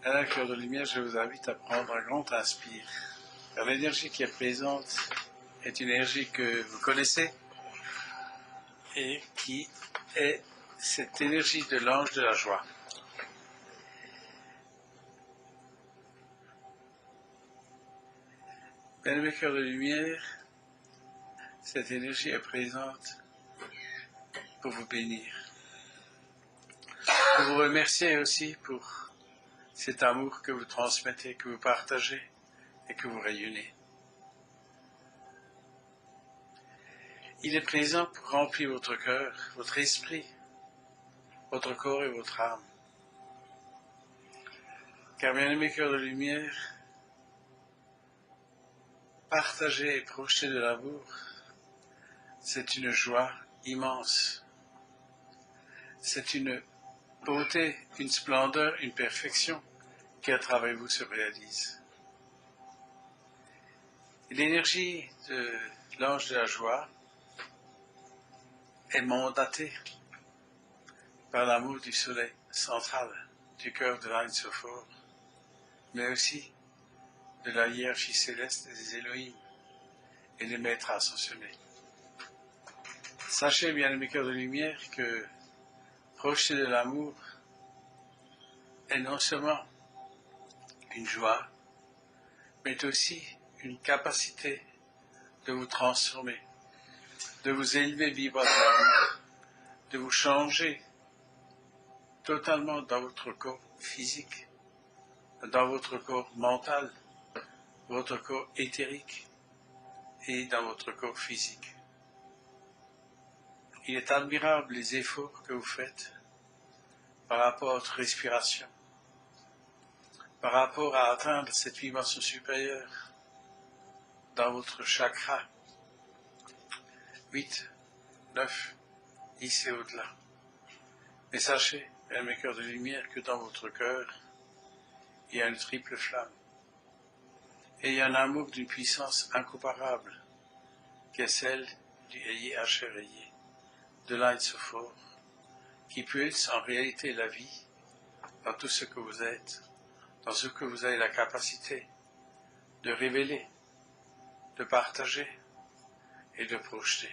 À cœur de lumière, je vous invite à prendre un grand inspire. Car l'énergie qui est présente est une énergie que vous connaissez et qui est cette énergie de l'ange de la joie. Bien-aimés cœurs de lumière, cette énergie est présente pour vous bénir. Pour vous remercier aussi pour cet amour que vous transmettez, que vous partagez et que vous rayonnez. Il est présent pour remplir votre cœur, votre esprit, votre corps et votre âme. Car bien-aimés cœurs de lumière, partager et projeter de l'amour, c'est une joie immense. C'est une beauté, une splendeur, une perfection qui à travers vous se réalise. L'énergie de l'ange de la joie est mandatée par l'amour du soleil central, du cœur de l'Ain Sophor, mais aussi de la hiérarchie céleste des Elohim et des maîtres ascensionnés. Sachez, bien-aimés cœurs de lumière, que projeter de l'amour est non seulement une joie, mais aussi une capacité de vous transformer, de vous élever vibratoirement, de vous changer totalement dans votre corps physique, dans votre corps mental, votre corps éthérique et dans votre corps physique. Il est admirable les efforts que vous faites par rapport à votre respiration, par rapport à atteindre cette vibration supérieure dans votre chakra 8, 9, 10 et au-delà. Mais sachez, mes cœurs de lumière, que dans votre cœur, il y a une triple flamme. Et il y a un amour d'une puissance incomparable, qui est celle du Ayé Asher Ayé, de l'Ain Sophor, qui pulse en réalité la vie dans tout ce que vous êtes, dans ce que vous avez la capacité de révéler, de partager et de projeter.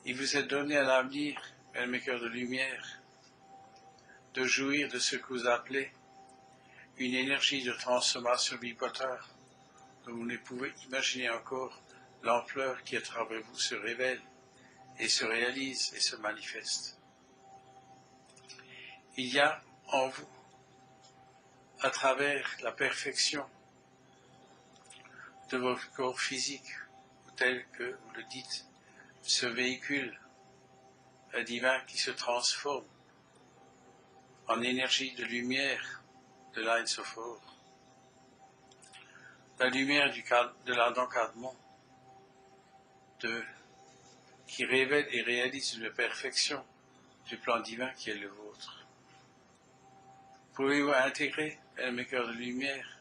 Il vous est donné à l'avenir, mes cœurs de lumière, de jouir de ce que vous appelez une énergie de transformation vibratoire dont vous ne pouvez imaginer encore l'ampleur qui à travers vous se révèle et se réalise et se manifeste. Il y a en vous, à travers la perfection de votre corps physique, ou tel que vous le dites, ce véhicule divin qui se transforme en énergie de lumière de l'Ain Sophor, la lumière de l'Adam Kadmon, qui révèle et réalise une perfection du plan divin qui est le vôtre. Pouvez-vous intégrer, mes cœurs de lumière,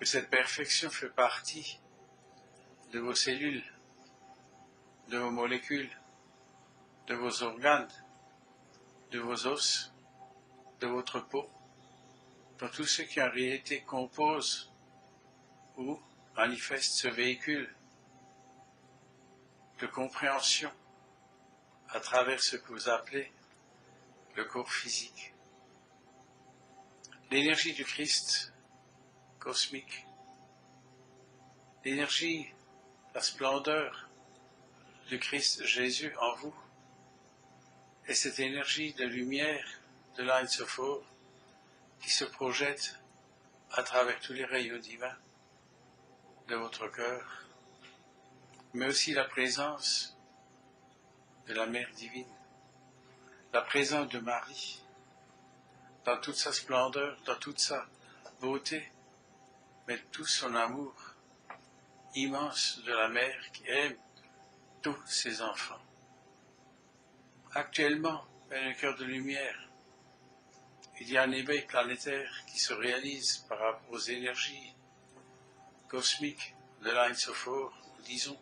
que cette perfection fait partie de vos cellules, de vos molécules, de vos organes, de vos os, de votre peau, dans tout ce qui en réalité compose ou manifeste ce véhicule de compréhension à travers ce que vous appelez le corps physique. L'énergie du Christ cosmique, l'énergie, la splendeur du Christ Jésus en vous, et cette énergie de lumière de l'Ain Sophor qui se projette à travers tous les rayons divins de votre cœur, mais aussi la présence de la Mère divine, la présence de Marie, dans toute sa splendeur, dans toute sa beauté, mais tout son amour immense de la Mère qui aime tous ses enfants. Actuellement, dans le cœur de lumière, il y a un éveil planétaire qui se réalise par rapport aux énergies cosmiques de l'Ain Sophor, disons,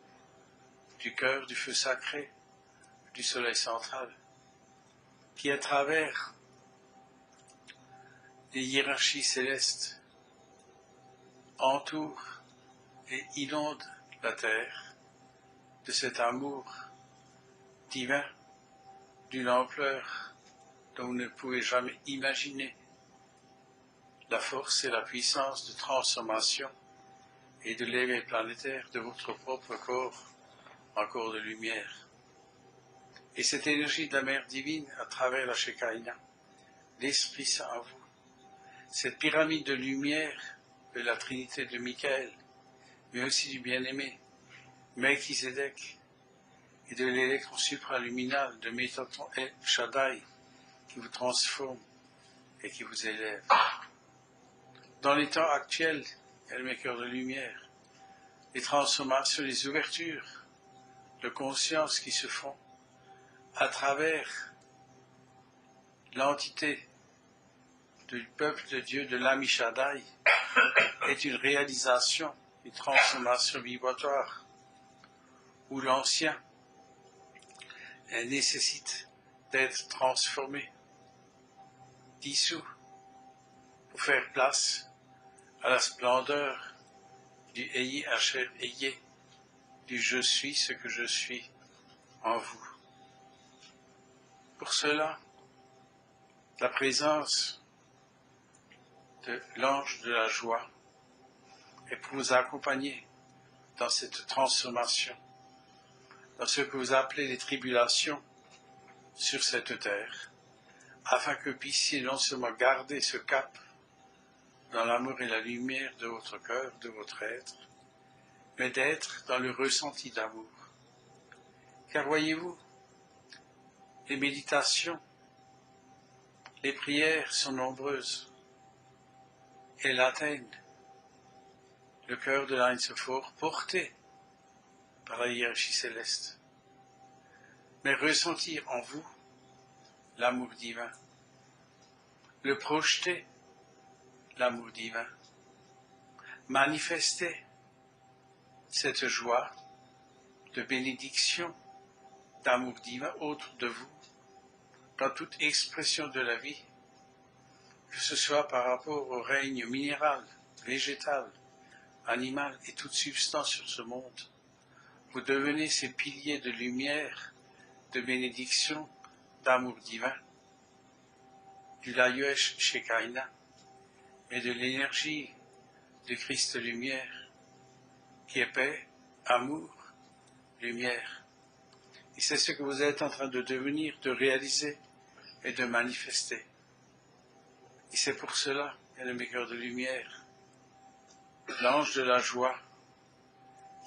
du cœur, du feu sacré, du soleil central, qui à travers les hiérarchies célestes entourent et inondent la terre de cet amour divin d'une ampleur dont vous ne pouvez jamais imaginer la force et la puissance de transformation et de l'éveil planétaire de votre propre corps en corps de lumière. Et cette énergie de la mère divine à travers la Shekinah, l'Esprit Saint en vous, cette pyramide de lumière de la Trinité de Michael, mais aussi du bien-aimé Melchizedek et de l'électron supraluminal de Métatron El Shaddai qui vous transforme et qui vous élève. Dans les temps actuels, mes cœurs de lumière, les transformations, les ouvertures de conscience qui se font à travers l'entité du peuple de Dieu, de l'Ami Shaddai, est une réalisation, une transformation vibratoire, où l'ancien nécessite d'être transformé, dissous, pour faire place à la splendeur du Eyi Asher Eyeh, du je suis ce que je suis en vous. Pour cela, la présence de l'ange de la joie est pour vous accompagner dans cette transformation, dans ce que vous appelez les tribulations sur cette terre, afin que vous puissiez non seulement garder ce cap dans l'amour et la lumière de votre cœur, de votre être, mais d'être dans le ressenti d'amour. Car voyez-vous, les méditations, les prières sont nombreuses. Elles atteignent le cœur de l'Ain Sophor porté par la hiérarchie céleste. Mais ressentir en vous l'amour divin, le projeter, l'amour divin, manifester cette joie de bénédiction, d'amour divin autour de vous, dans toute expression de la vie, que ce soit par rapport au règne minéral, végétal, animal et toute substance sur ce monde. Vous devenez ces piliers de lumière, de bénédiction, d'amour divin, du Layuesh Shekinah et de l'énergie du Christ lumière, qui est paix, amour, lumière. Et c'est ce que vous êtes en train de devenir, de réaliser et de manifester. Et c'est pour cela, mes cœurs de lumière, l'ange de la joie,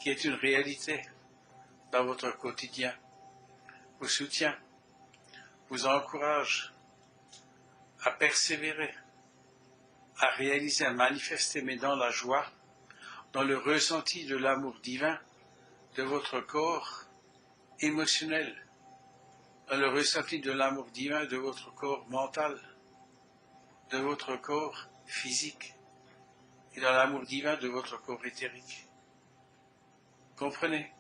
qui est une réalité dans votre quotidien, vous soutient, vous encourage à persévérer, à réaliser, à manifester, mais dans la joie, dans le ressenti de l'amour divin de votre corps émotionnel, dans le ressenti de l'amour divin de votre corps mental, de votre corps physique, et dans l'amour divin de votre corps éthérique. Comprenez,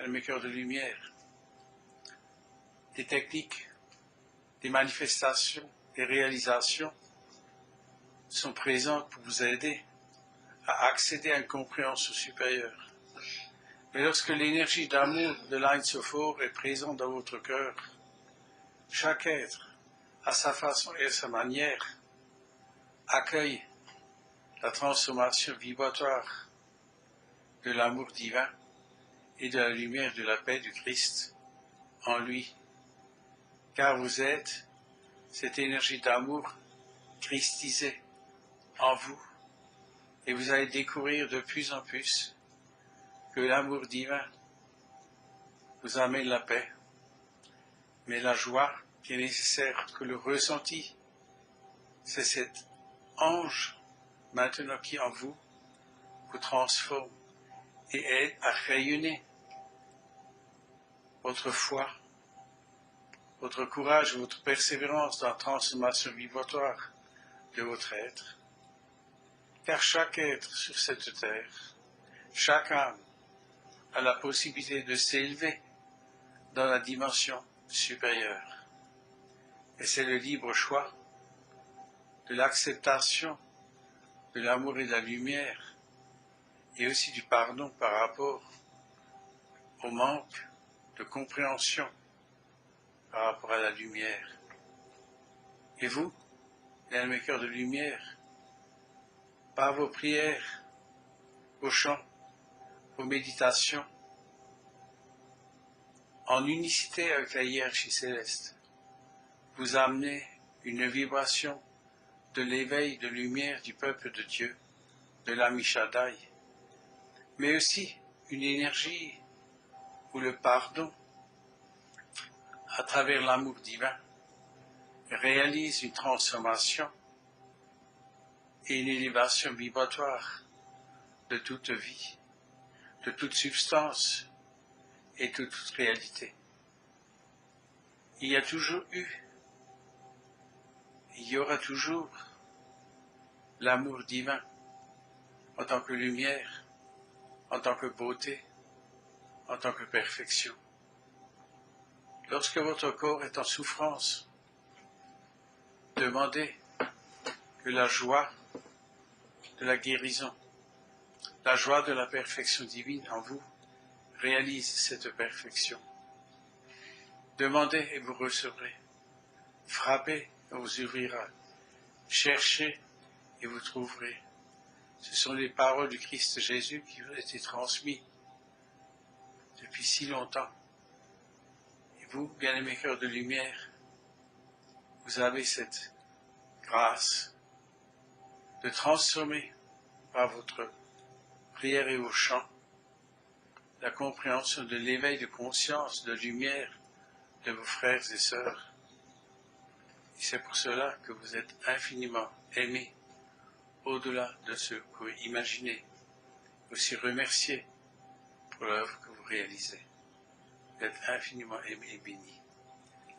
mes cœurs de lumière, des techniques, des manifestations, des réalisations sont présentes pour vous aider à accéder à une compréhension supérieure. Mais lorsque l'énergie d'amour de l'Ain Sophor est présente dans votre cœur, chaque être, à sa façon et à sa manière, accueille la transformation vibratoire de l'amour divin et de la lumière de la paix du Christ en lui, car vous êtes cette énergie d'amour christisée en vous, et vous allez découvrir de plus en plus que l'amour divin vous amène la paix, mais la joie qui est nécessaire, que le ressenti, c'est cet ange maintenant qui en vous transforme et aide à rayonner votre foi, votre courage, votre persévérance dans la transformation vibratoire de votre être. Car chaque être sur cette terre, chaque âme a la possibilité de s'élever dans la dimension supérieure. Et c'est le libre choix de l'acceptation, de l'amour et de la lumière, et aussi du pardon par rapport au manque de compréhension par rapport à la lumière. Et vous, bien-aimés cœurs de lumière, par vos prières, vos chants, vos méditations, en unicité avec la hiérarchie céleste, vous amenez une vibration de l'éveil de lumière du peuple de Dieu, de l'Ami Shaddai, mais aussi une énergie où le pardon, à travers l'amour divin, réalise une transformation et une élévation vibratoire de toute vie, de toute substance et de toute réalité. Il y a toujours eu, il y aura toujours l'amour divin en tant que lumière, en tant que beauté, en tant que perfection. Lorsque votre corps est en souffrance, demandez que la joie de la guérison, la joie de la perfection divine en vous réalise cette perfection. Demandez et vous recevrez. Frappez et on vous ouvrira. Cherchez et vous trouverez. Ce sont les paroles du Christ Jésus qui ont été transmises depuis si longtemps. Et vous, bien-aimés cœurs de lumière, vous avez cette grâce de transformer par votre prière et vos chants la compréhension de l'éveil de conscience, de lumière de vos frères et sœurs. Et c'est pour cela que vous êtes infiniment aimés, au-delà de ce que vous imaginez. Aussi remerciés pour l'œuvre que vous réalisez. Vous êtes infiniment aimés et bénis.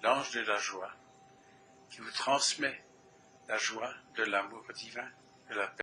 L'ange de la joie, qui vous transmet la joie de l'amour divin, de la paix.